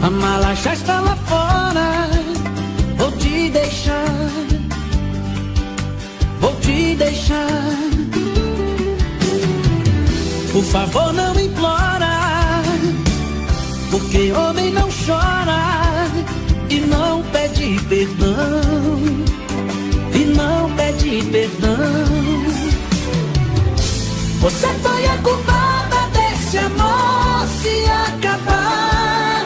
A mala já está lá fora. Vou te deixar, vou te deixar. Por favor, não implora, porque homem não chora e não pede perdão, e não pede perdão. Você foi a culpada desse amor se acabar.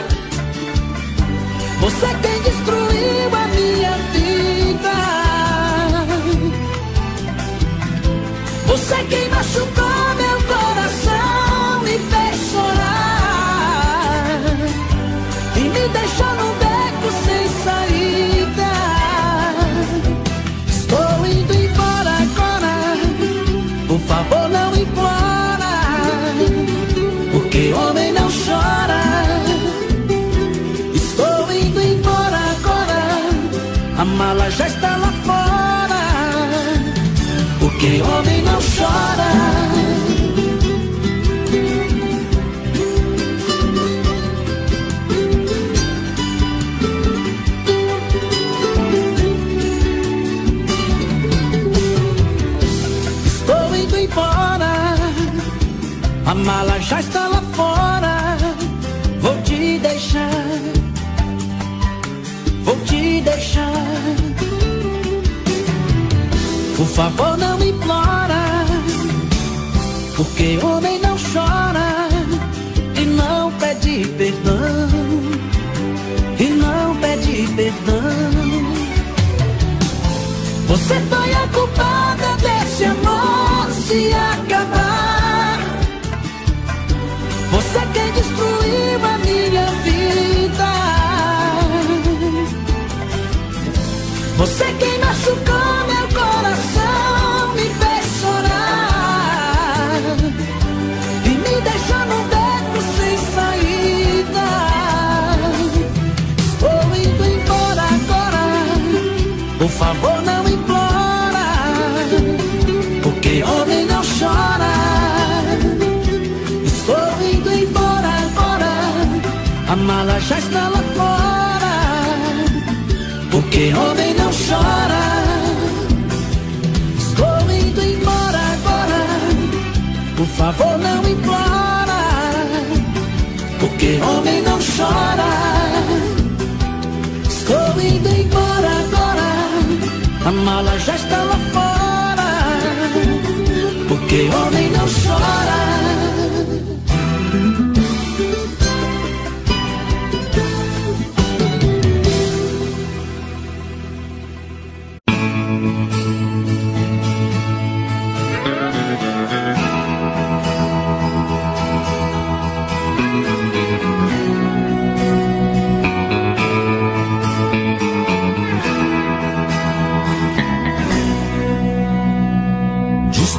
Você quem destruiu a minha vida. Você quem machucou meu coração, me fez chorar e me deixou num beco sem saída. Estou indo embora agora, por favor não implora, porque homem não chora. Estou indo embora agora, a mala já está lá fora, porque homem não chora. Estou indo embora, a mala já está lá fora. Vou te deixar, vou te deixar. Por favor não implora, porque homem não chora e não pede perdão, e não pede perdão. Você foi a culpada desse amor se acabar. Você quem destruiu a minha vida. Você quem machucou meu coração, me fez chorar e me deixou num beco sem saída. Estou indo embora agora, por favor não implora, porque homem não chora. Estou indo embora agora, a mala já está lá fora, porque homem não chora. Estou indo embora agora, por favor não implora, porque homem não chora. Estou indo embora agora, a mala já está lá fora, porque homem não chora.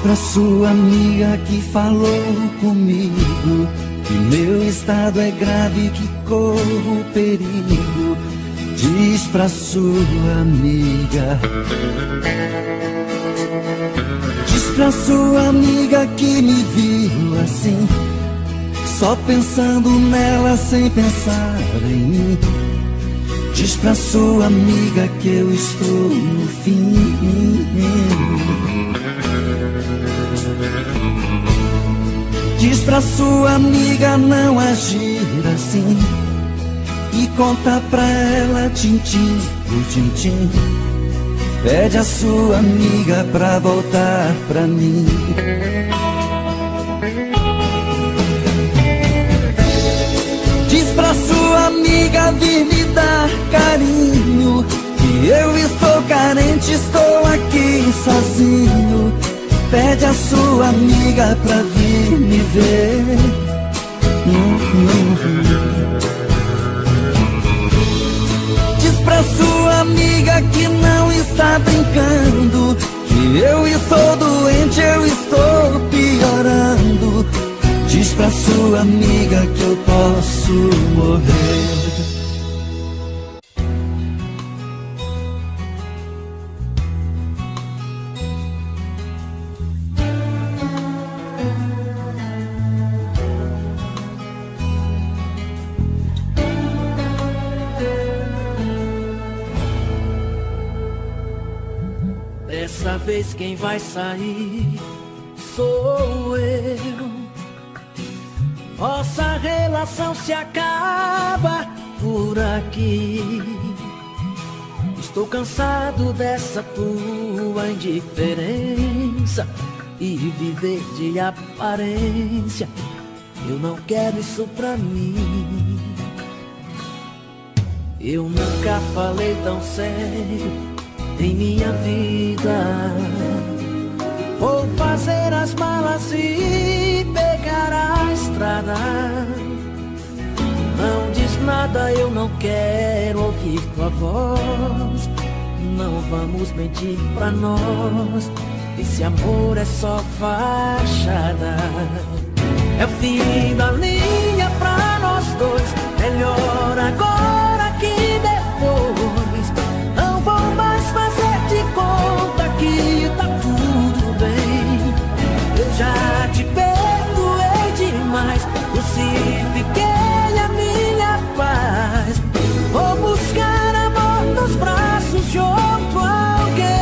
Pra sua amiga que falou comigo que meu estado é grave, que corro perigo. Diz pra sua amiga, diz pra sua amiga que me viu assim, só pensando nela sem pensar em mim. Diz pra sua amiga que eu estou no fim. Diz pra sua amiga não agir assim e conta pra ela tintim por tintim. Pede a sua amiga pra voltar pra mim. Diz pra sua amiga vir me dar carinho, que eu estou carente, estou aqui sozinho. Pede a sua amiga pra vir me ver. Diz pra sua amiga que não está brincando, que eu estou doente, eu estou piorando. Diz pra sua amiga que eu posso morrer. vez quem vai sair sou eu. Nossa relação se acaba por aqui. Estou cansado dessa tua indiferença e viver de aparência. Eu não quero isso pra mim. Eu nunca falei tão sério em minha vida. Vou fazer as malas e pegar a estrada. Não diz nada, eu não quero ouvir tua voz. Não vamos mentir pra nós. Esse amor é só fachada. É o fim da linha pra nós dois. Melhor agora que depois. Não vou mais fazer de conta que tá tudo bem. Eu já te perdoei demais. Crucifiquei a minha paz. Vou buscar amor nos braços de outro alguém.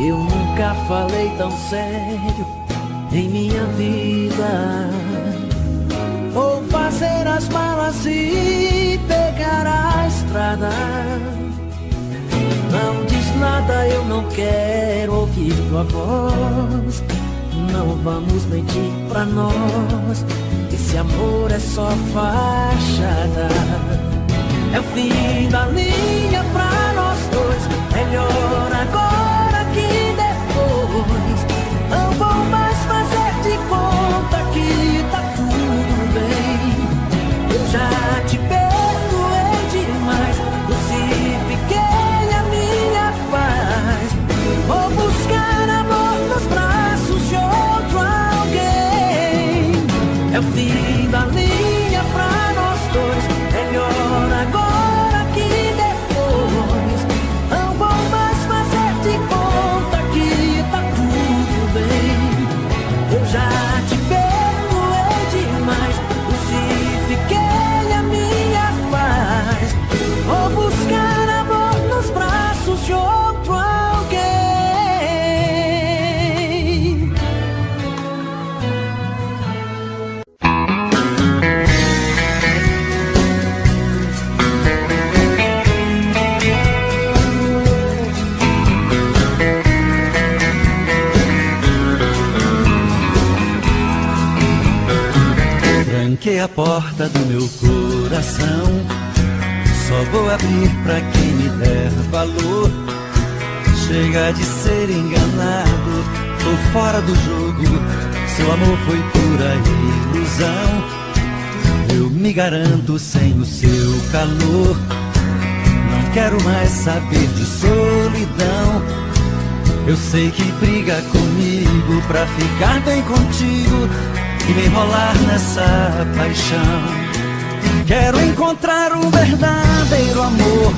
Eu nunca falei tão sério em minha vida. Vou fazer as malas e pegar a estrada. Não diz nada, eu não quero ouvir tua voz. Não vamos mentir pra nós. Esse amor é só fachada. É o fim da linha pra nós dois. Melhor agora que depois. Não vou mais fazer de conta que tá tudo bem. Eu já te perdoei demais. Crucifiquei a minha paz. Vou buscar amor nos braços de outro alguém. É o fim da linha pra nós dois. Melhor agora que depois. Não vou mais fazer de conta que tá tudo bem. Eu já te perdoei demais. Crucifiquei a minha paz. Vou buscar amor nos braços de outro alguém. Tranquei a porta do meu coração. Só vou abrir pra quem me der valor. Chega de ser enganado, tô fora do jogo. Seu amor foi pura ilusão. Eu me garanto sem o seu calor. Não quero mais saber de solidão. Eu sei que briga comigo pra ficar bem contigo e me enrolar nessa paixão. Quero encontrar um verdadeiro amor,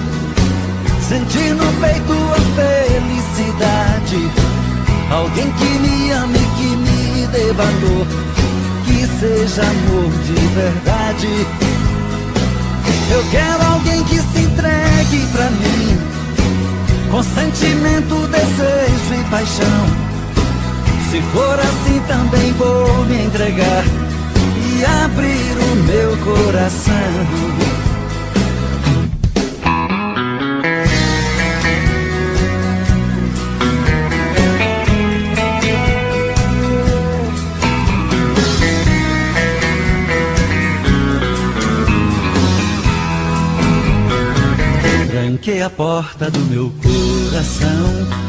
sentir no peito a felicidade. Alguém que me ame, que me dê valor, que seja amor de verdade. Eu quero alguém que se entregue pra mim, com sentimento, desejo e paixão. Se for assim também vou me entregar e abrir o meu coração. Tranquei a porta do meu coração.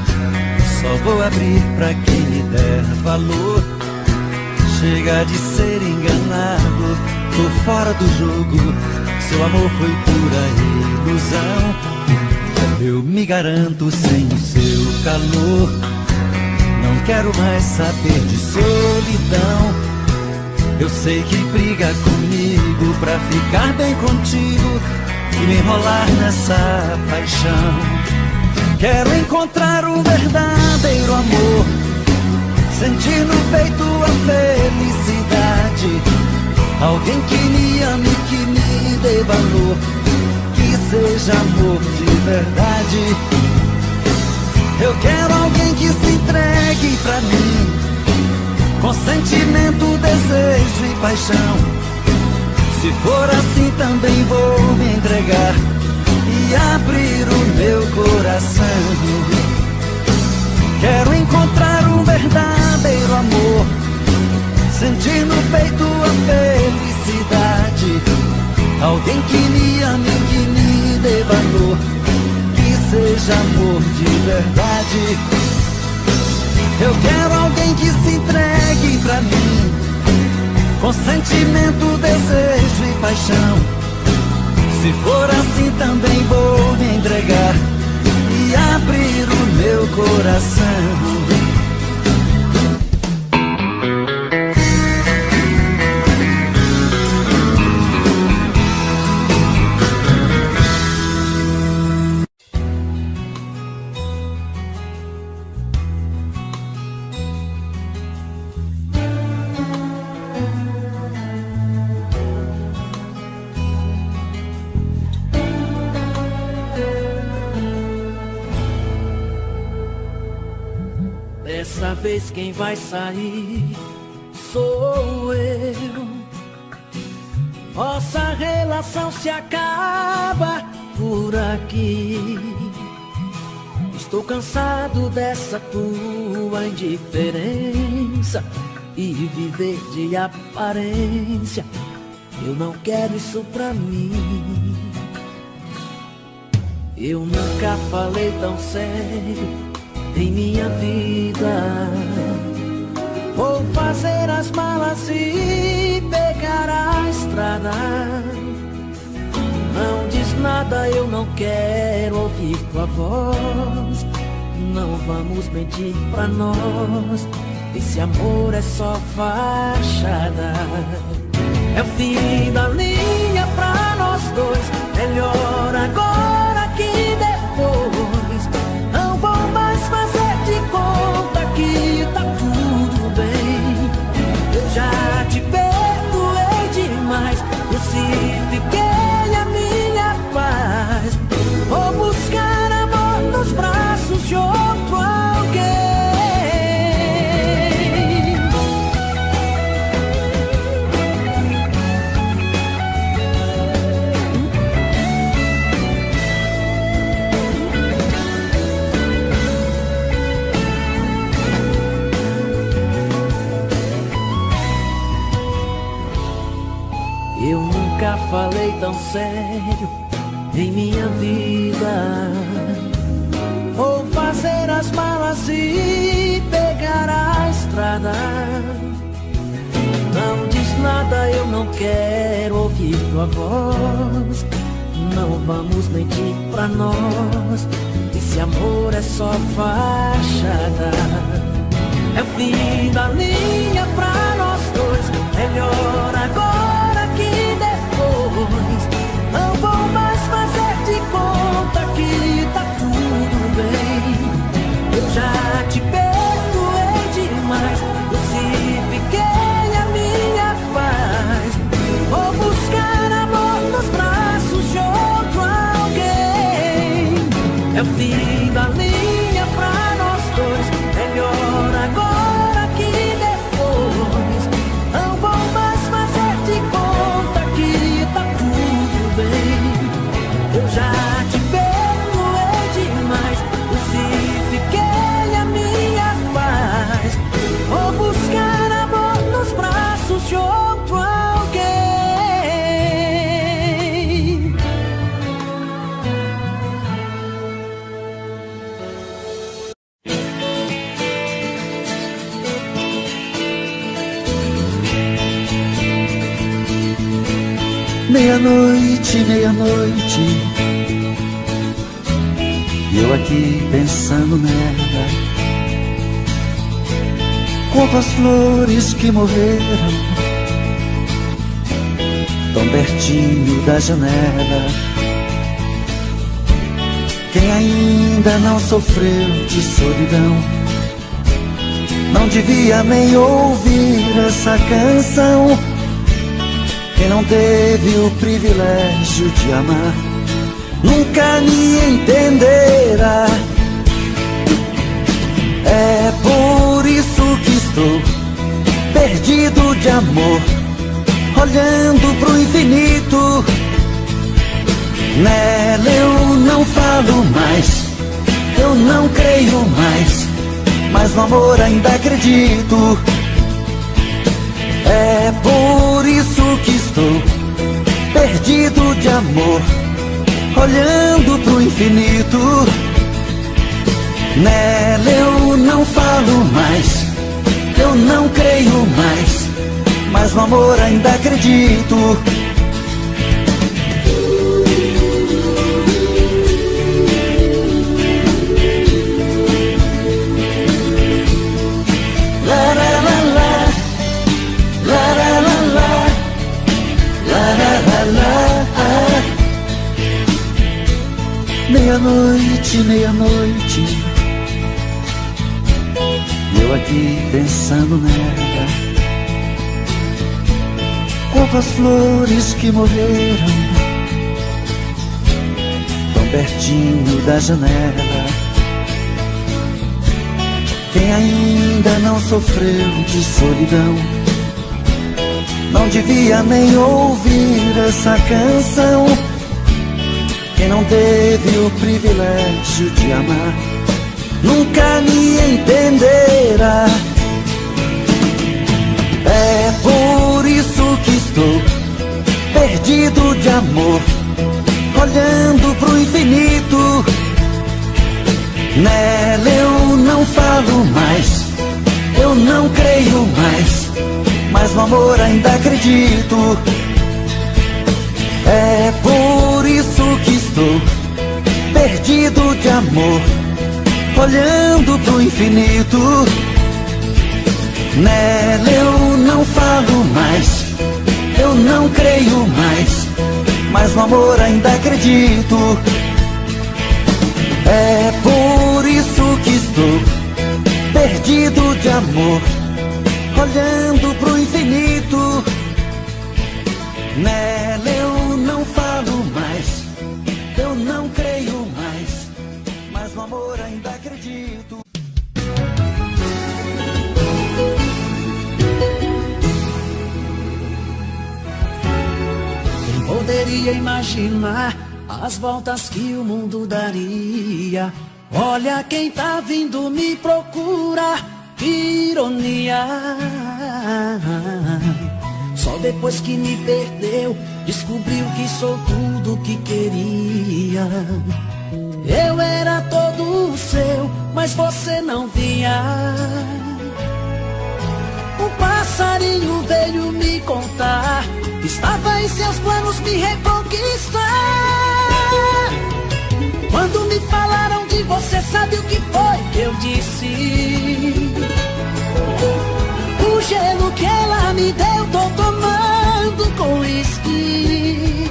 Só vou abrir pra quem me der valor. Chega de ser enganado, tô fora do jogo. Seu amor foi pura ilusão. Eu me garanto sem o seu calor. Não quero mais saber de solidão. Eu sei que briga comigo pra ficar bem contigo e me enrolar nessa paixão. Quero encontrar o verdadeiro amor, sentir no peito a felicidade. Alguém que me ame, que me dê valor, que seja amor de verdade. Eu quero alguém que se entregue pra mim, com sentimento, desejo e paixão. Se for assim também vou me entregar e abrir o meu coração. Quero encontrar um verdadeiro amor, sentir no peito a felicidade. Alguém que me ame, que me dê valor, que seja amor de verdade. Eu quero alguém que se entregue pra mim, com sentimento, desejo e paixão. Se for assim também vou me entregar e abrir o meu coração. Dessa vez quem vai sair sou eu. Nossa relação se acaba por aqui. Estou cansado dessa tua indiferença e viver de aparência. Eu não quero isso pra mim. Eu nunca falei tão sério em minha vida. Vou fazer as malas e pegar a estrada. Não diz nada, eu não quero ouvir tua voz. Não vamos mentir pra nós, esse amor é só fachada. É o fim da linha pra nós dois, melhor agora que depois. Não vou mais fazer de conta que tá tudo bem. Eu já te perdoei demais, crucifiquei a minha paz. Vou buscar amor nos braços de outro alguém. Eu nunca falei tão sério em minha vida. Vou fazer as malas e pegar a estrada. Não diz nada, eu não quero ouvir tua voz. Não vamos mentir pra nós, esse amor é só fachada. É o fim da linha pra nós dois, melhor agora que depois. Não vou mais fazer de conta que tá tudo bem. Eu já te perdoei demais, crucifiquei a minha paz. Vou buscar amor nos braços de outro alguém. É o fim da linha pra nós dois, melhor agora que depois. Não vou mais fazer de conta que tá tudo bem. Eu já te perdoei demais, crucifiquei a minha paz. Vou buscar amor nos braços de outro alguém. Meia-noite, meia-noite, eu aqui pensando nela. Conto as flores que morreram tão pertinho da janela. Quem ainda não sofreu de solidão não devia nem ouvir essa canção. Quem não teve o privilégio de amar nunca me entenderá. É por isso que estou perdido de amor, olhando pro infinito. Nela eu não falo mais, eu não creio mais, mas no amor ainda acredito. É por isso que estou perdido de amor, olhando pro infinito. Nela eu não falo mais, eu não creio mais, mas no amor ainda acredito. Meia-noite, meia-noite, eu aqui pensando nela, como as flores que morreram tão pertinho da janela. Quem ainda não sofreu de solidão não devia nem ouvir essa canção. Quem não teve o privilégio de amar nunca me entenderá. É por isso que estou perdido de amor, olhando pro infinito. Nela eu não falo mais, eu não creio mais, mas no amor ainda acredito. É por isso que estou perdido de amor, olhando pro infinito. Nela eu não falo mais, eu não creio mais, mas no amor ainda acredito. É por isso que estou perdido de amor, olhando pro infinito. Nela eu não falo mais, eu não creio mais, mas no amor ainda acredito. Quem poderia imaginar as voltas que o mundo daria? Olha quem tá vindo me procurar, que ironia. Só depois que me perdeu, descobriu que sou tudo que queria. Eu era todo seu, mas você não via. Um passarinho veio me contar que estava em seus planos me reconquistar. Quando me falaram de você, sabe o que foi que eu disse? O gelo que ela me deu, tô tomando com uísque.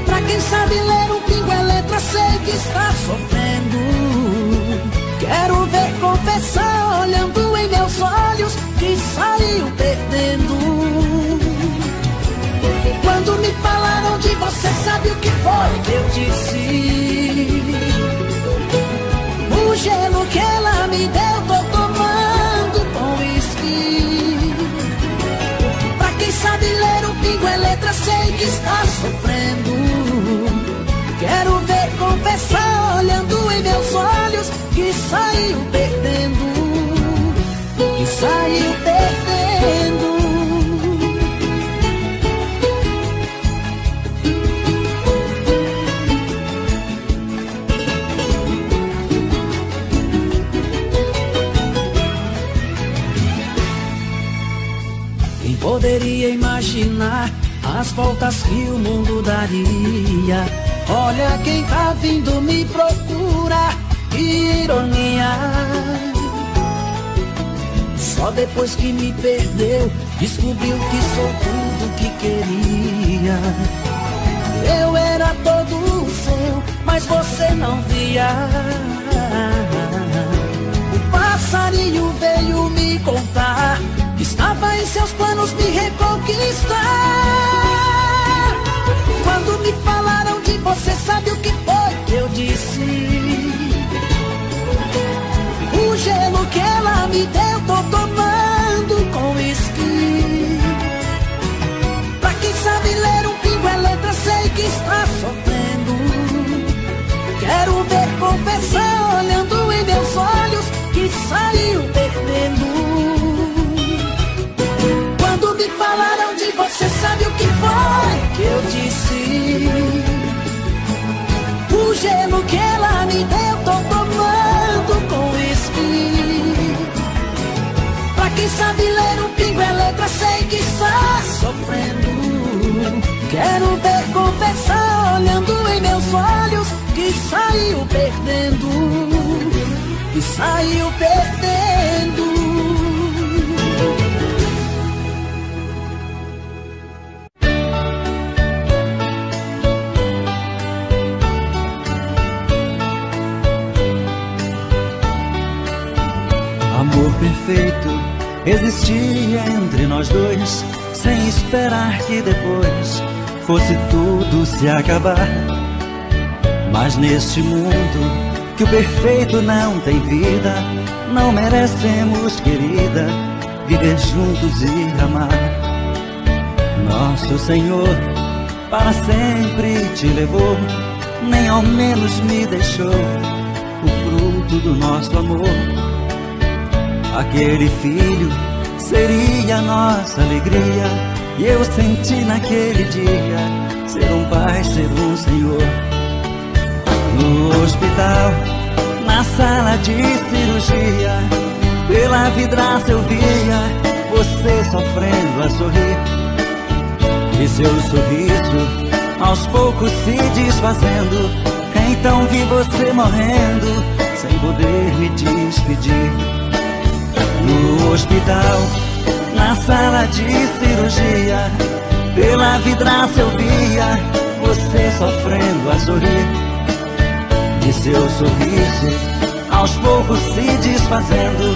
Pra quem sabe ler um pingo é letra, sei que está sofrendo. Quero ver confessar, olhando em meus olhos, que saiu perdendo. Quando me falaram de você, sabe o que foi que eu disse? O gelo que ela me deu, tô tomando com uísque. Pra quem sabe ler o pingo é letra, sei que está sofrendo. Quero ver confessar, olhando em meus olhos, que saiu perdendo. Que saiu perdendo. Quem poderia imaginar as voltas que o mundo daria? Olha quem tá vindo me procurar, que ironia. Só depois que me perdeu, descobriu que sou tudo que queria. Eu era todo seu, mas mas você não via. O passarinho veio me contar que estava em seus planos me reconquistar. Quando me falaram de você, sabe o que foi que eu disse? O gelo que ela me deu, tô tomando com uísque. Pra quem sabe ler um pingo é letra, sei que está sofrendo. Quero ver confessar olhando em meus olhos que saiu perdendo. Quando me falaram de você, sabe o que foi que eu disse? O gelo que ela me deu, tô tomando com uísque. Pra quem sabe ler um pingo é letra, sei que está sofrendo. Quero ver confessar olhando em meus olhos que saiu perdendo. Que saiu perdendo. Amor perfeito existia entre nós dois, sem esperar que depois fosse tudo se acabar. Mas neste mundo que o perfeito não tem vida, não merecemos, querida, viver juntos e amar. Nosso Senhor para sempre te levou, nem ao menos me deixou o fruto do nosso amor. Aquele filho seria a nossa alegria, e eu senti naquele dia ser um pai, ser um Senhor. No hospital, na sala de cirurgia, pela vidraça eu via você sofrendo a sorrir, e seu sorriso aos poucos se desfazendo. Então vi você morrendo sem poder me despedir. No hospital, na sala de cirurgia, pela vidraça eu via você sofrendo a sorrir, e seu sorriso aos poucos se desfazendo.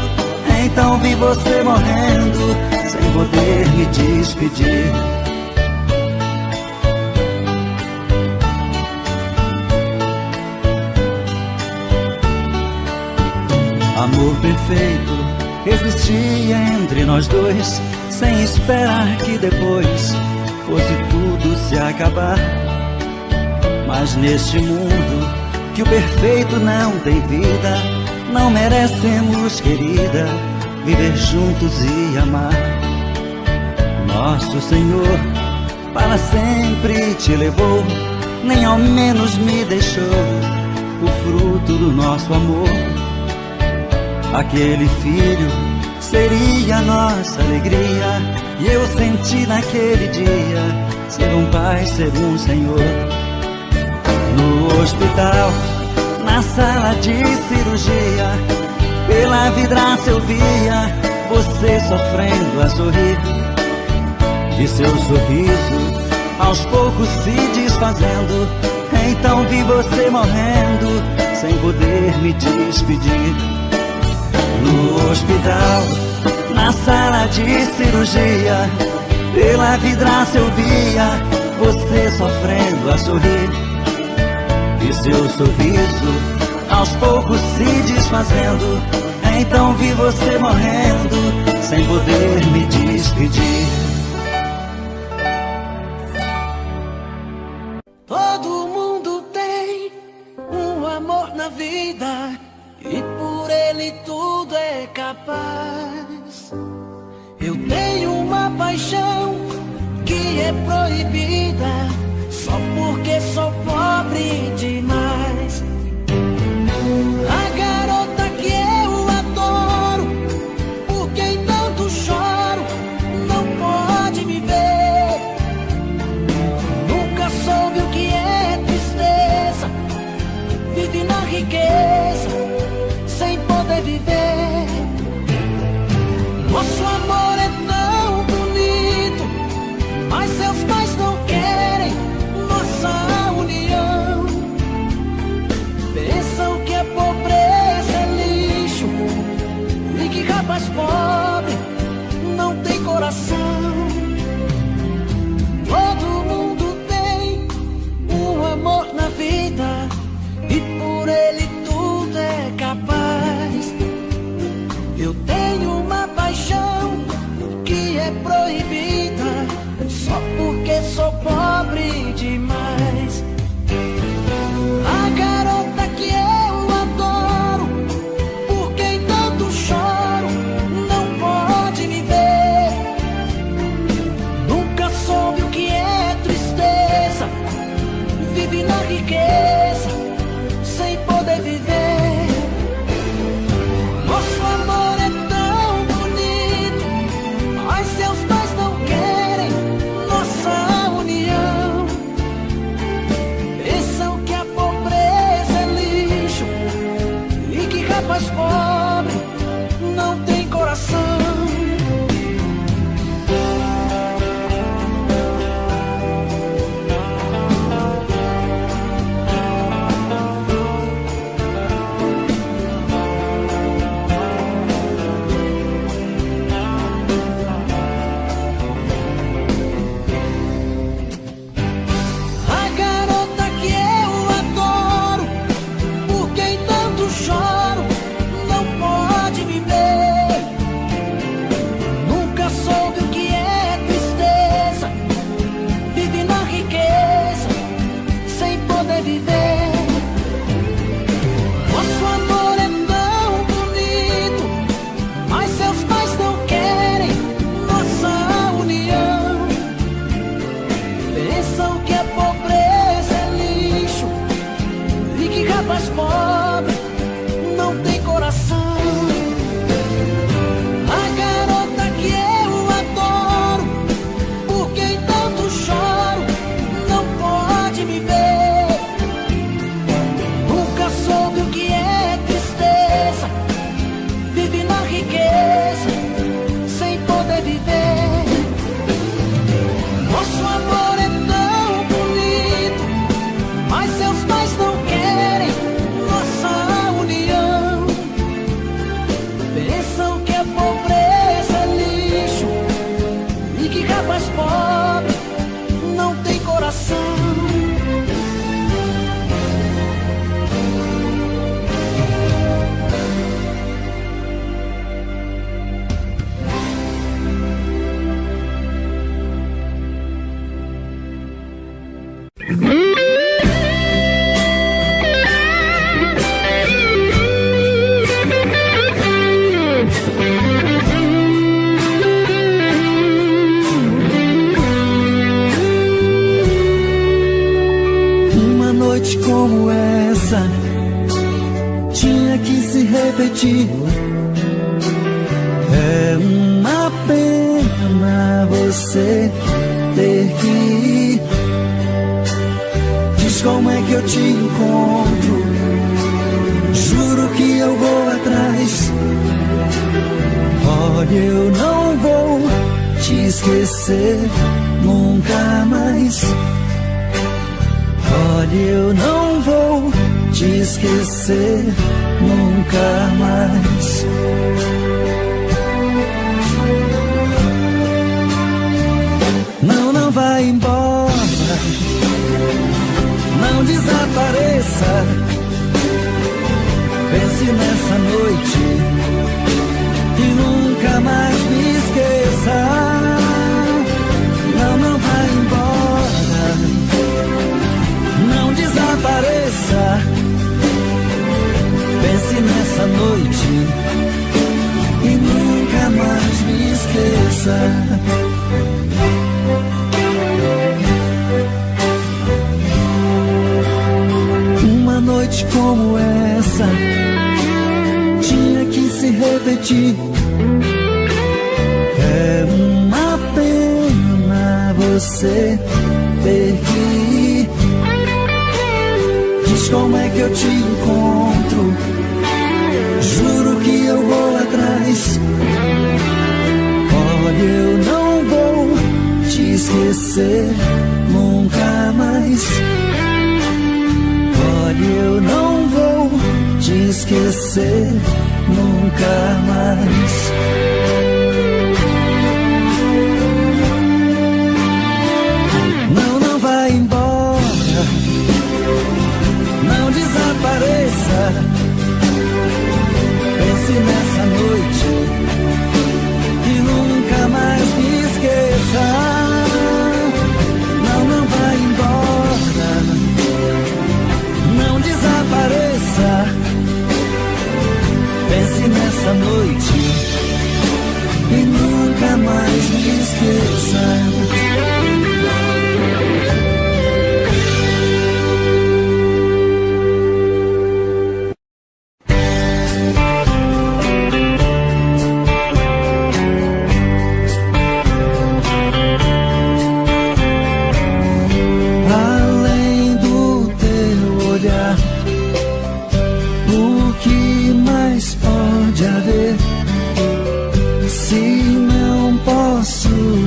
Então vi você morrendo sem poder me despedir. Amor perfeito existia entre nós dois, sem esperar que depois fosse tudo se acabar. Mas neste mundo que o perfeito não tem vida, não merecemos, querida, viver juntos e amar. Nosso Senhor para sempre te levou, nem ao menos me deixou o fruto do nosso amor. Aquele filho seria a nossa alegria, e eu senti naquele dia ser um pai, ser um Senhor. No hospital, na sala de cirurgia, pela vidraça eu via você sofrendo a sorrir, e seu sorriso aos poucos se desfazendo. Então vi você morrendo sem poder me despedir. No hospital, na sala de cirurgia, pela vidraça eu via você sofrendo a sorrir, e seu sorriso aos poucos se desfazendo. Então vi você morrendo sem poder me despedir. Todo mundo tem um amor na vida, e por ele tudo é capaz. Eu tenho uma paixão que é proibida, só porque sou pobre demais. A garota que eu adoro, por quem tanto choro, não pode me ver. Nunca soube o que é tristeza, vive na riqueza sem poder viver. Nosso amor é tão bonito, mas seus pais não querem nossa união. pobre não tem coração. Todo mundo tem um amor na vida e por ele tudo é capaz. Eu tenho uma paixão que é proibida só porque sou pobre demais. A garota que eu adoro, por quem tanto choro, não pode me ver. Nunca soube o que é tristeza, vive na riqueza sem poder viver. Nosso amor é tão bonito, mas seus pais não querem nossa união. Pensam que a pobreza é lixo e que rapaz pobre não tem coração. A garota que eu adoro, por quem tanto choro, não pode me ver. Nunca soube o que é tristeza, vive na riqueza sem poder viver. Nosso amor é tão bonito, mas seus pais não querem nossa união. Pensam que a pobreza é lixo e que rapaz pobre não tem coração. A garota que eu adoro, por quem tanto choro, não pode me ver. Nunca soube o que é tristeza, vive na riqueza sem poder viver. Nosso amor é tão bonito, mas seus pais não querem nossa união. Pensam que a pobreza é lixo e que rapaz pobre não tem coração. Uma noite como essa tinha que se repetir. É uma pena você ter que ir. Diz como é que eu te encontro, juro que eu vou atrás. Olha, eu não vou te esquecer nunca mais. Olha, eu não vou te esquecer nunca mais. Não, não vai embora, não desapareça. Pense nessa noite e nunca mais me esqueça. Não, não vai embora, não desapareça. Pense nessa noite e nunca mais me esqueça. Uma noite como essa tinha que se repetir. É uma pena você ter que ir. Diz como é que eu te encontro, juro que eu vou atrás. Olha, eu não vou te esquecer nunca mais. Olha, eu não vou te esquecer nunca mais. noite e nunca mais me esqueça.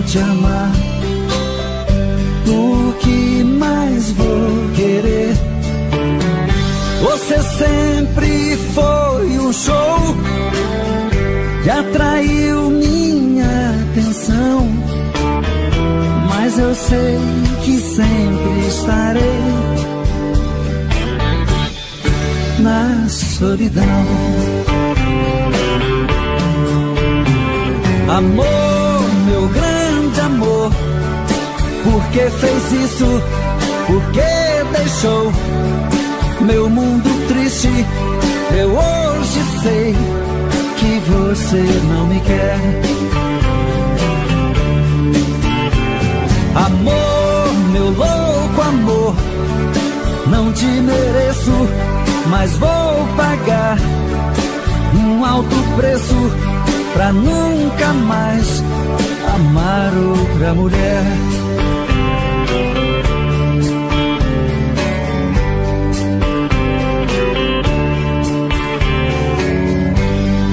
Te amar, o que mais vou querer? Você sempre foi um show que atraiu minha atenção, mas eu sei que sempre estarei na solidão. Amor, meu grande amor, por que fez isso? Por que deixou meu mundo triste? Eu hoje sei que você não me quer. Amor, meu louco amor, não te mereço, mas vou pagar um alto preço pra nunca mais amar outra mulher.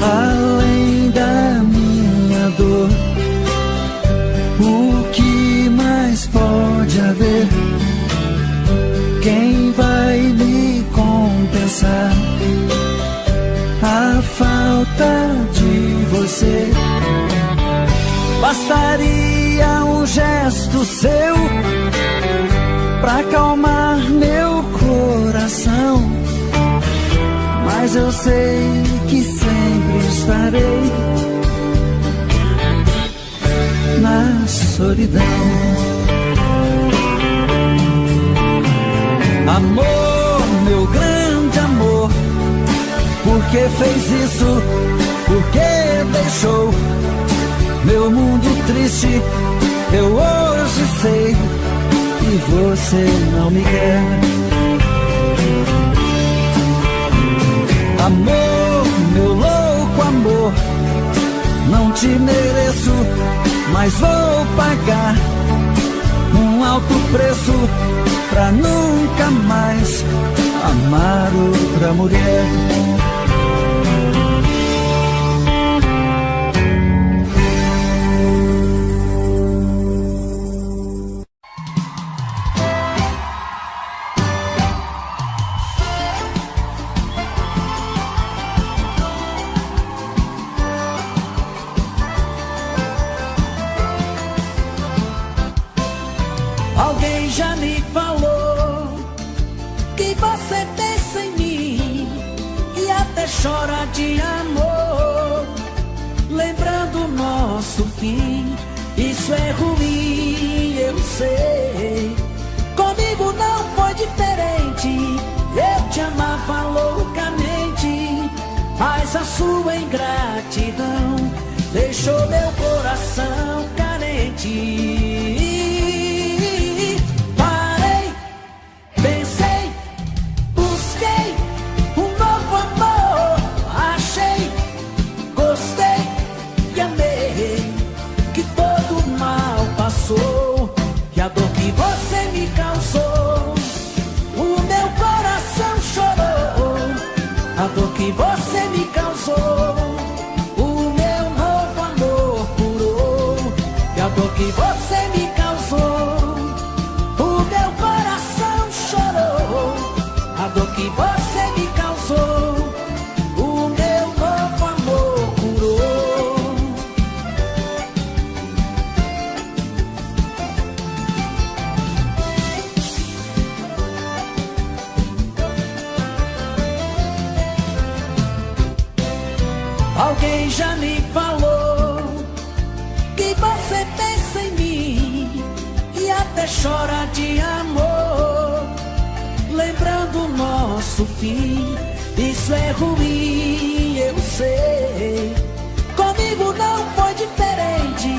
Além da minha dor, o que mais pode haver? Quem vai me compensar a falta de você? Bastaria um gesto seu pra acalmar meu coração, mas eu sei que sempre estarei na solidão. Amor, meu grande amor, por que fez isso? Por que deixou meu mundo triste? Eu hoje sei que você não me quer. Amor, meu louco amor, não te mereço, mas vou pagar um alto preço pra nunca mais amar outra mulher. Alguém já me falou que você pensa em mim e até chora de amor, lembrando o nosso fim. Isso é ruim, eu sei. Comigo não foi diferente. Eu te amava loucamente, mas a sua ingratidão deixou meu coração carente. E a dor que você me causou, o meu coração chorou. A dor que você me causou, o meu novo amor curou. E a dor que você me causou, o meu coração chorou. A dor que você me causou, o meu novo amor curou. Alguém já me falou que você pensa em mim e até chora de amor, lembrando o nosso fim. Isso é ruim, eu sei. sei. Comigo não foi diferente.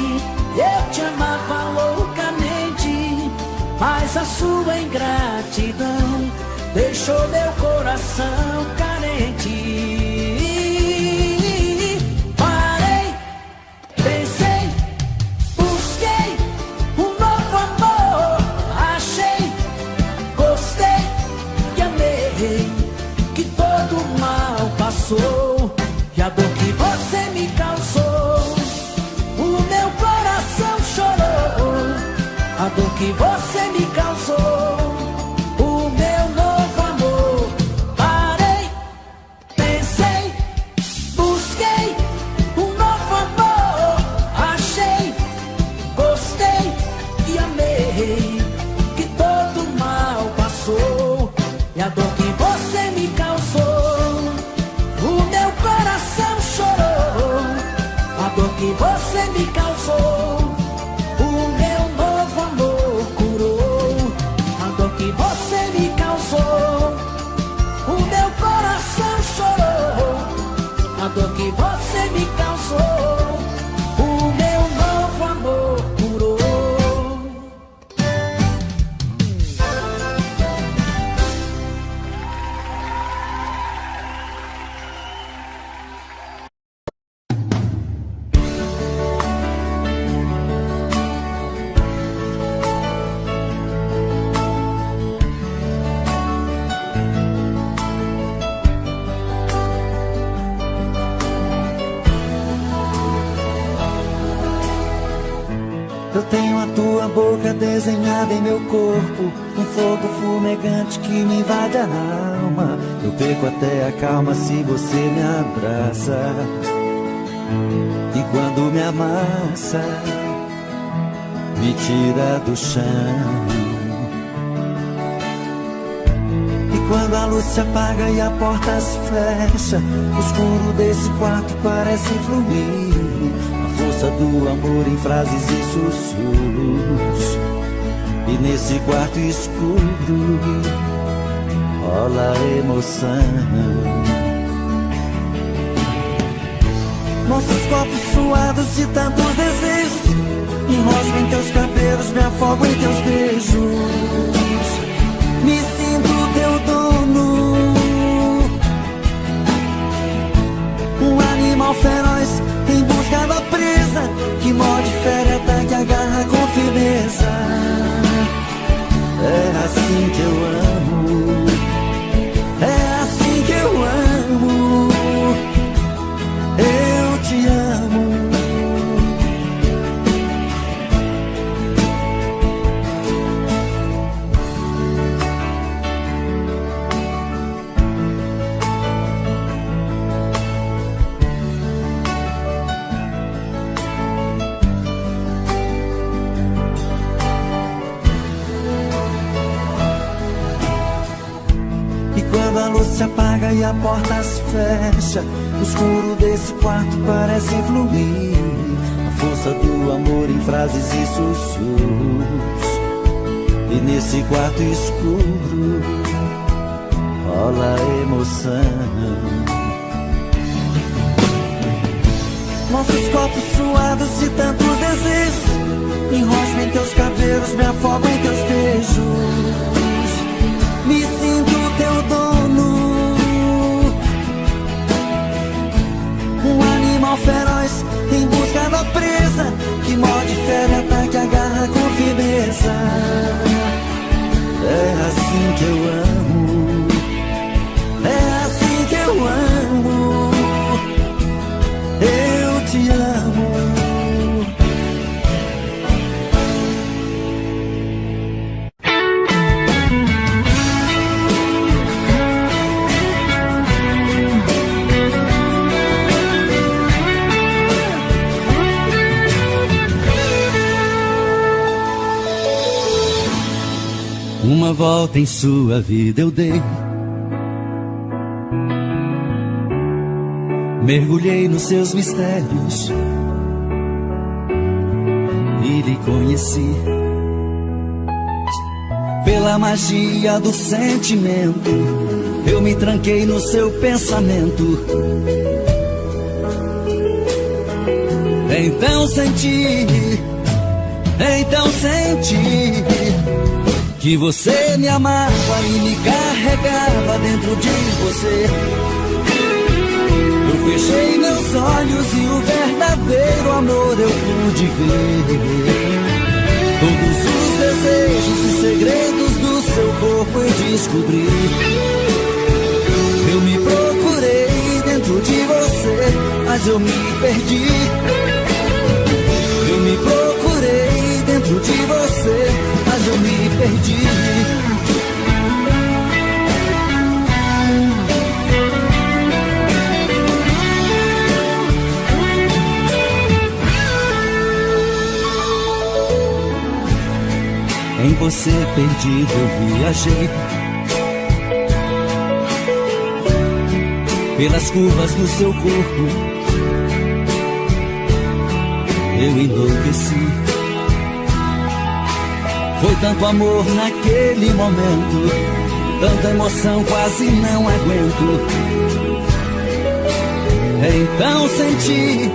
Eu te amava loucamente, mas a sua ingratidão deixou meu coração carente. Parei, pensei, busquei um novo amor. Achei, gostei e amei, que todo mal passou. E a dor que você me causou, o meu coração chorou. A dor que você me causou, o meu novo amor. Parei, pensei, busquei um novo amor. Achei, gostei e amei, que todo mal passou. E a dor que você me causou, o meu coração chorou. A dor que você me causou, o meu novo amor curou. A dor que você me causou, o meu coração chorou. A dor que você me causou, o meu novo amor curou. Eu tenho a tua boca desenhada em meu corpo, um fogo fumegante que me invade a alma. Eu perco até a calma se você me abraça. E quando me amassa, me tira do chão. E quando a luz se apaga e a porta se fecha, o escuro desse quarto parece fluir. Força do amor em frases e sussurros. E nesse quarto escuro rola emoção. Nossos corpos suados de tantos desejos, me enrosco em teus cabelos, me afogo em teus beijos. Me sinto teu dono, um animal feroz em busca da presa, que morde, fere, ataca, agarra com firmeza. É assim que eu amo, é assim que eu amo, eu te amo. Quando a luz se apaga e a porta se fecha, o escuro desse quarto parece fluir. A força do amor em frases e sussurros. E nesse quarto escuro rola emoção. Nossos corpos suados de tantos desejos, me enrosco em teus cabelos, me afogo em teus beijos. Me sinto teu dono, um animal feroz em busca da presa, que morde, fere, ataca, agarra com firmeza. É assim que eu amo, é assim que eu amo, eu te amo. Uma volta em sua vida eu dei, mergulhei nos seus mistérios e lhe conheci. Pela magia do sentimento, eu me tranquei no seu pensamento Então senti que você me amava e me carregava dentro de você. Eu fechei meus olhos e o verdadeiro amor eu pude ver. Todos os desejos e segredos do seu corpo eu descobri. Eu me procurei dentro de você, mas eu me perdi. Eu me procurei dentro de você, mas eu me perdi. Em você perdido eu viajei pelas curvas do seu corpo, eu enlouqueci. Foi tanto amor naquele momento, tanta emoção quase não aguento. Então senti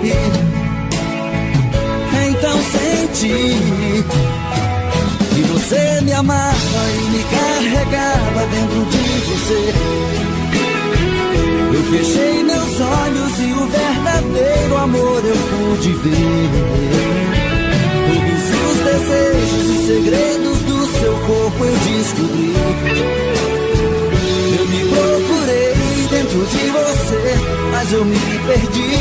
que você me amava e me carregava dentro de você. Eu fechei meus olhos e o verdadeiro amor eu pude ver. Todos os desejos e segredos do seu corpo eu descobri. Eu me procurei dentro de você, mas eu me perdi.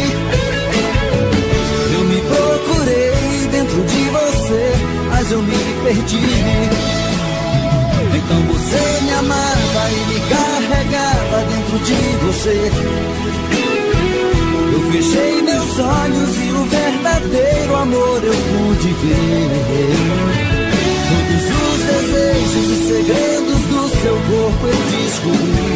Eu me procurei dentro de você, mas eu me perdi. Então você me amava e me carregava dentro de você. Eu fechei meus olhos e o verdadeiro amor eu pude ver. Todos os desejos e segredos do seu corpo eu descobri.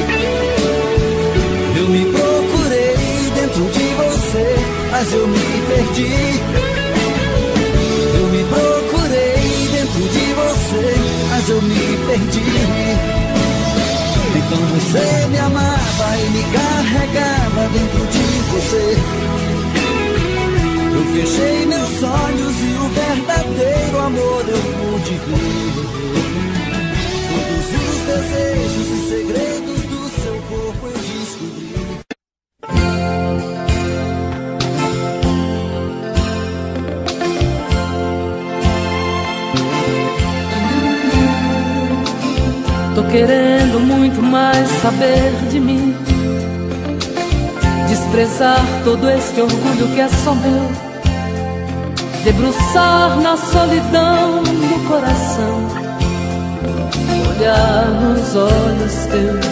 Eu me procurei dentro de você, mas eu me perdi. Eu me procurei dentro de você, mas eu me perdi. Então você me amava e me carregava dentro de você. Eu fechei meus olhos e o verdadeiro amor eu pude ver. Todos os desejos e segredos do seu corpo eu descobri. Tô querendo muito mais saber de mim, desprezar todo este orgulho que é só meu, debruçar na solidão do coração, olhar nos olhos teus,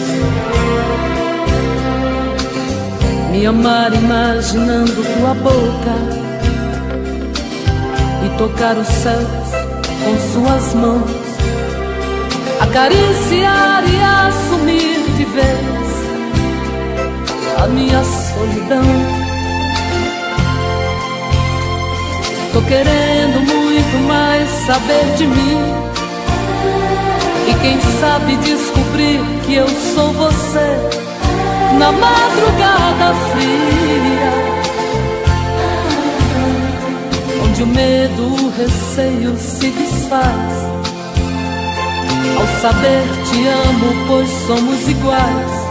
me amar imaginando tua boca e tocar os céus com suas mãos, acariciar e assumir de vez a minha solidão. Tô querendo muito mais saber de mim e quem sabe descobrir que eu sou você na madrugada fria, onde o medo, o receio se desfaz ao saber te amo, pois somos iguais.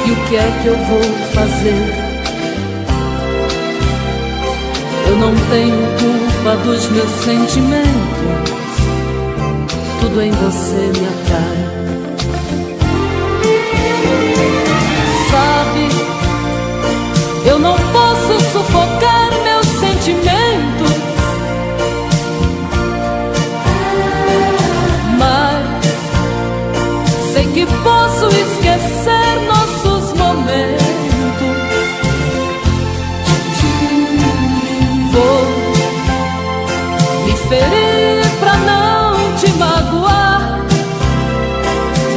E o que é que eu vou fazer? Eu não tenho culpa dos meus sentimentos, tudo em você me atrai. Sabe, eu não posso sufocar meus sentimentos, sei que posso esquecer nossos momentos. Vou me ferir pra não te magoar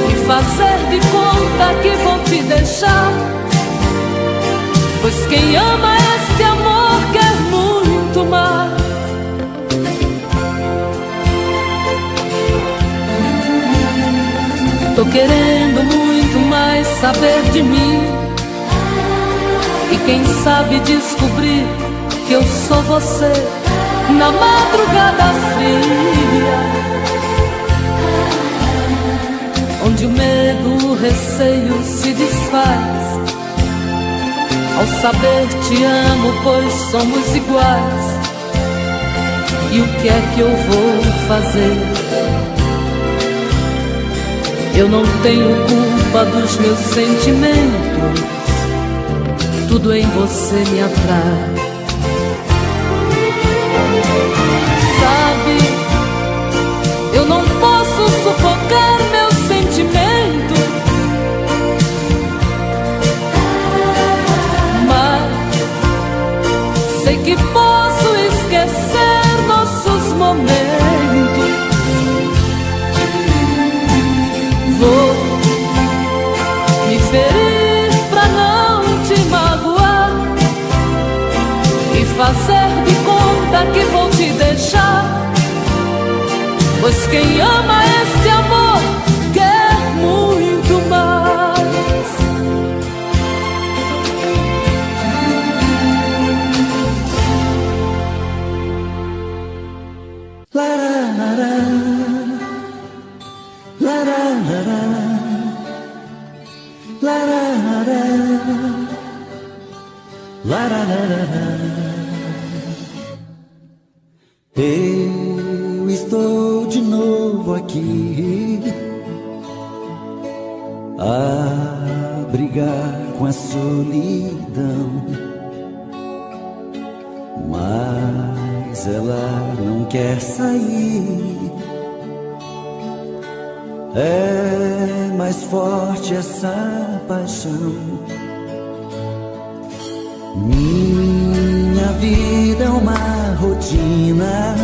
e fazer de conta que vou te deixar, pois quem ama este amor quer muito mais. Tô querendo muito mais saber de mim e quem sabe descobrir que que eu sou você na madrugada fria, onde o medo, o receio se desfaz ao saber te amo, pois somos iguais. E o que é que eu vou fazer? Eu não tenho culpa dos meus sentimentos, tudo em você me atrai. Sabe, eu não posso sufocar meus sentimentos, mas sei que posso esquecer nossos momentos. Vou me ferir pra não te magoar e fazer de conta que vou te deixar, pois quem ama este amor quer muito mais. Eu estou de novo aqui a brigar com a solidão, mas ela não quer sair. É mais forte essa paixão. Minha vida é uma rotina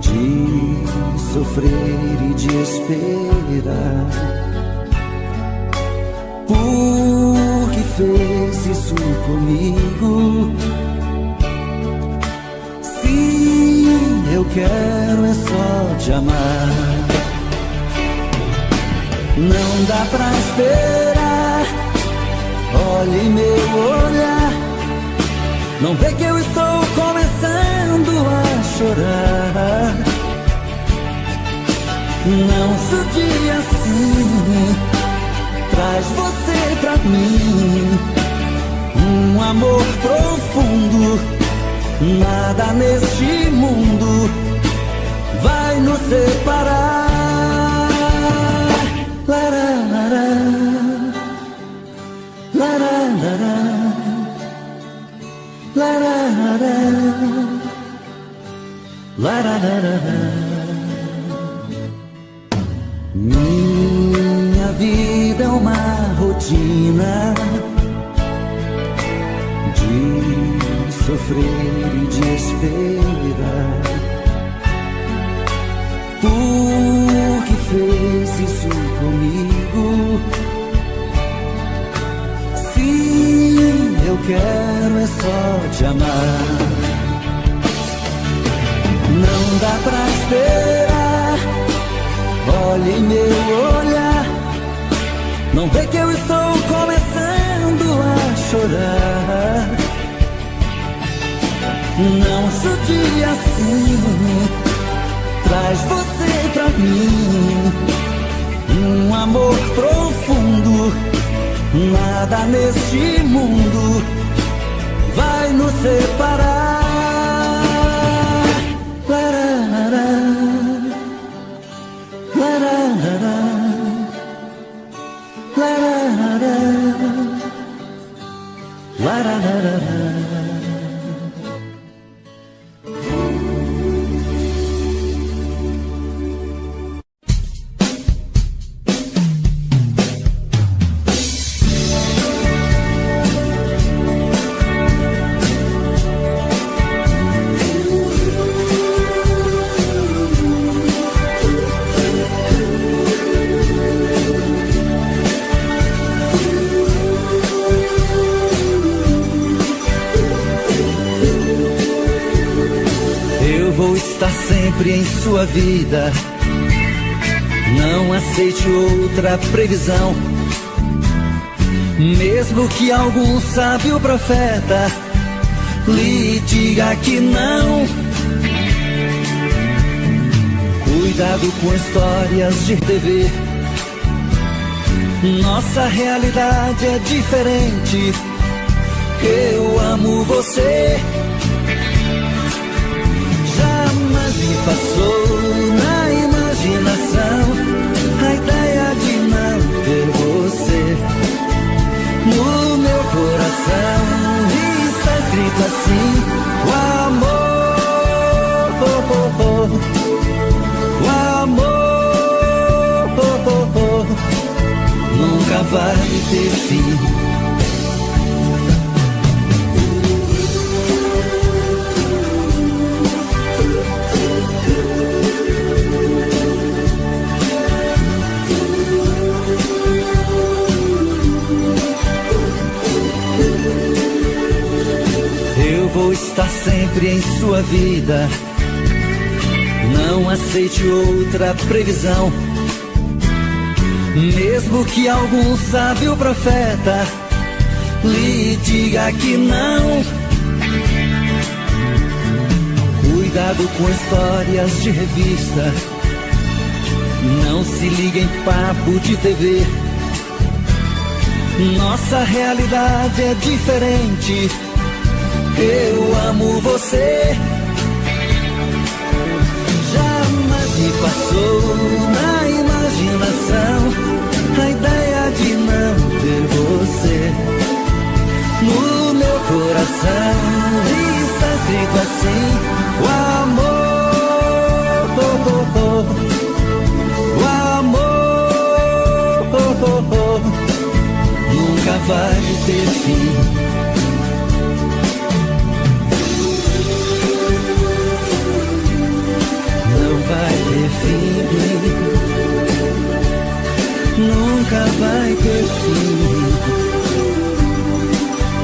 de sofrer e de esperar. Por que fez isso comigo? Se eu quero é só te amar. Não dá pra esperar. Olhe meu olhar, não vê que eu estou começando a chorar. Não judia assim, traz você pra mim. Um amor profundo, nada neste mundo vai nos separar. Minha vida é uma rotina de sofrer e de esperar. Por que fez isso comigo? Se eu quero é só te amar. Não dá pra esperar. Olhe meu olhar, não vê que eu estou começando a chorar. Não judia assim, traz você pra mim. Um amor profundo, nada neste mundo vai nos separar. Sempre em sua vida, não aceite outra previsão. Mesmo que algum sábio profeta lhe diga que não. Cuidado com histórias de TV, nossa realidade é diferente. Eu amo você. Jamais me passou na imaginação a ideia de não ter você no meu coração. Está escrito assim: o amor, o amor nunca vai ter fim. Vou estar sempre em sua vida. Não aceite outra previsão, mesmo que algum sábio profeta lhe diga que não. Cuidado com histórias de revista, não se liga em papo de TV. Nossa realidade é diferente. Eu amo você. Jamais me passou na imaginação a ideia de não ter você no meu coração. Está escrito assim: o amor, o amor nunca vai ter fim. Vai ter fim, nunca vai ter fim.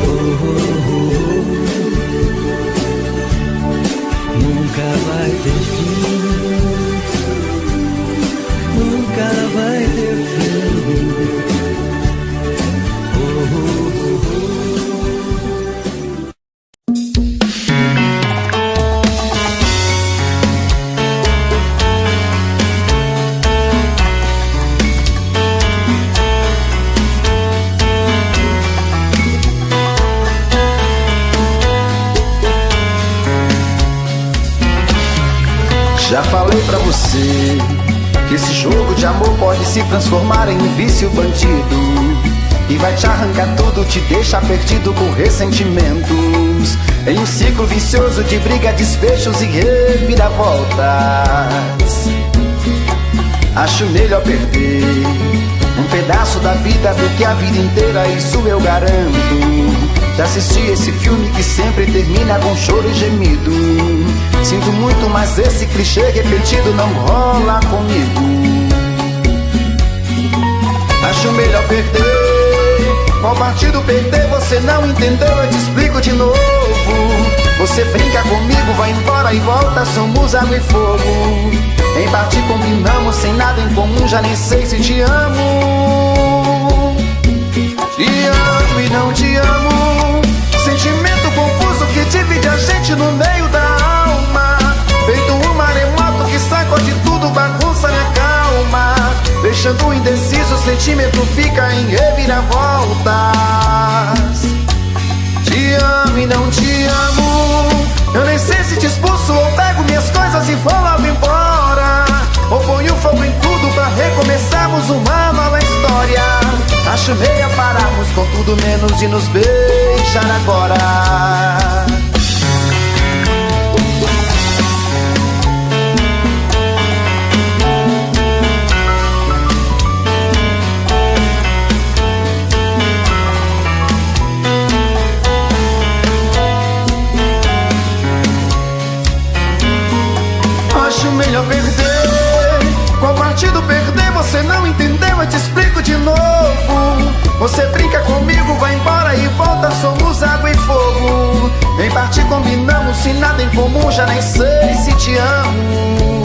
Oh, oh, oh. Nunca vai ter fim, nunca vai ter fim. Oh, oh, oh. Já falei pra você que esse jogo de amor pode se transformar em um vício bandido, e vai te arrancar tudo, te deixar perdido com ressentimentos, em um ciclo vicioso de briga, desfechos e reviravoltas. Acho melhor perder um pedaço da vida do que a vida inteira, isso eu garanto. Já assisti esse filme que sempre termina com choro e gemido. Sinto muito, mas esse clichê repetido não rola comigo. Acho melhor perder. Qual partido perder? Você não entendeu, eu te explico de novo. Você brinca comigo, vai embora e volta, somos água e fogo. Em parte combinamos, sem nada em comum, já nem sei se te amo. Te amo e não te amo, sentimento confuso que divide a gente no meio da alma. Feito um maremoto que sacode tudo, bagunça minha calma. Deixando indeciso, o sentimento fica em reviravoltas. Te amo e não te amo, eu nem sei se te expulso ou pego minhas coisas e vou logo embora, ou ponho fogo em tudo pra recomeçarmos uma nova história. Acho meio pararmos com tudo menos de nos beijar agora. Acho melhor perder. Qual partido perder? Você não entendeu, eu te explico de novo. Você brinca comigo, vai embora e volta, somos água e fogo. Em parte combinamos, sem nada em comum, já nem sei se te amo.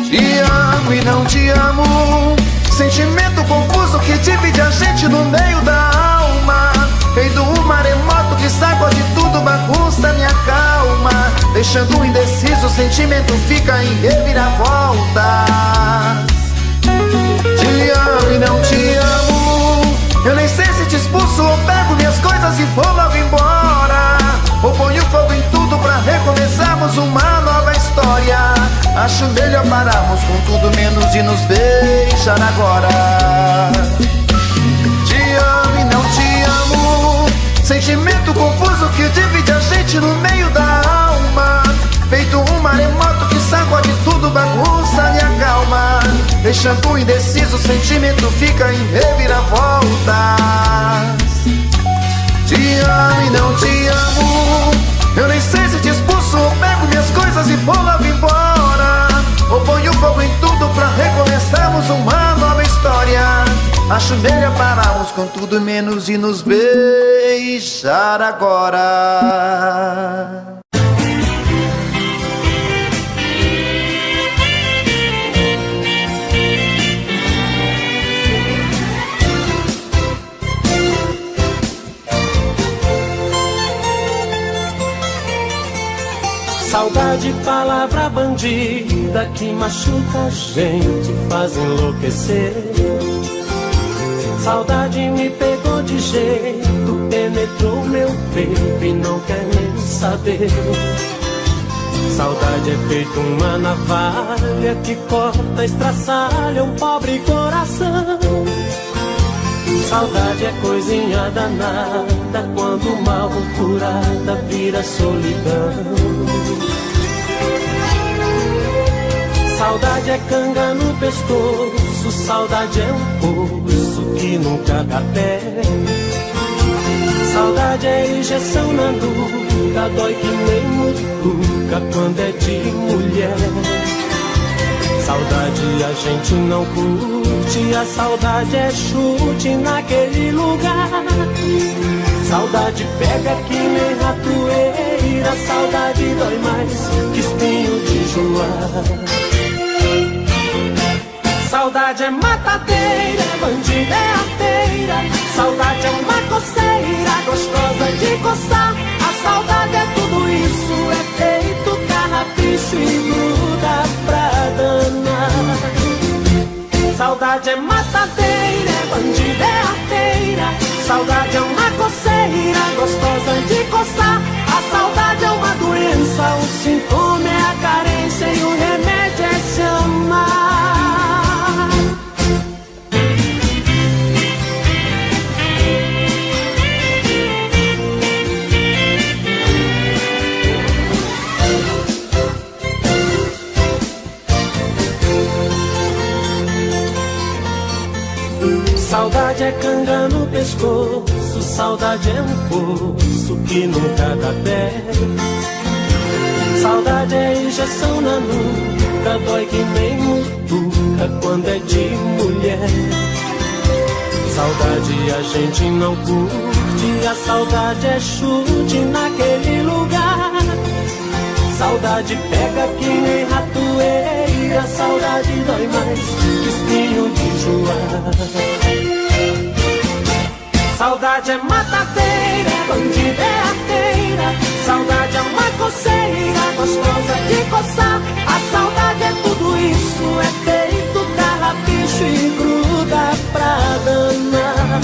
Te amo e não te amo, sentimento confuso que divide a gente no meio da alma. Feito um mar maremoto que sacode tudo, bagunça minha calma, deixando indeciso, o sentimento fica em reviravoltas. Te amo e não te amo, eu nem sei se te expulso ou pego minhas coisas e vou logo embora, ou ponho fogo em tudo pra recomeçarmos uma nova história. Acho melhor pararmos com tudo menos de nos beijar agora. Te amo e não te amo, sentimento confuso que divide a gente no meio da alma, feito um maremoto que sacode tudo, bagunça minha calma, deixando indeciso, o sentimento fica em reviravoltas. Te amo e não te amo, eu nem sei se te expulso ou pego minhas coisas e vou logo embora, ou ponho fogo em tudo pra recomeçarmos uma nova história. Acho melhor pararmos com tudo menos e nos beijar agora. Saudade, palavra bandida que machuca a gente, faz enlouquecer. Saudade me pegou de jeito, penetrou meu peito e não quer nem saber. Saudade é feito uma navalha que corta, estraçalha um pobre coração. Saudade é coisinha danada, quando mal curada vira solidão. Saudade é canga no pescoço, saudade é um poço que nunca dá pé. Saudade é injeção na nuca, dói que nem mutuca quando é de mulher. Saudade a gente não curte, a saudade é chute naquele lugar. Saudade pega que nem ratoeira, saudade dói mais que espinho de joar. Saudade é matadeira, bandida é arteira, saudade é uma coceira gostosa de coçar. A saudade é tudo isso, é feito carrapicho e gruda pra danar. Saudade é matadeira, bandida é arteira, saudade é uma coceira gostosa de coçar. A saudade é uma doença, o sintoma é a carência e o remédio é se amar. Saudade é canga no pescoço, saudade é um poço que nunca dá pé. Saudade é injeção na nuca, dói que nem mutuca quando é de mulher. Saudade a gente não curte, a saudade é chute naquele lugar. Saudade pega que nem ratoeira, saudade dói mais que espinho de joar. Saudade é matadeira, bandida é arteira, saudade é uma coceira gostosa de coçar. A saudade é tudo isso, é feito carrapicho e gruda pra danar.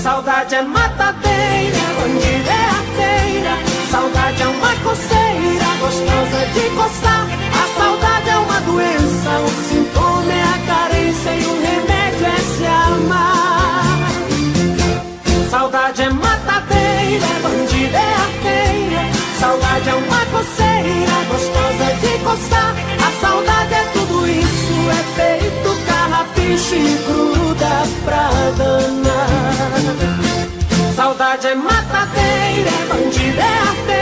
Saudade é matadeira, bandida é arteira, saudade é uma coceira gostosa de coçar. A saudade é uma doença, o sintoma é a carência e o remédio é se amar. Saudade é matadeira, bandida é arteira, saudade é uma coceira gostosa de coçar. A saudade é tudo isso, é feito carrapicho e gruda pra danar. Saudade é matadeira, bandida é arteira,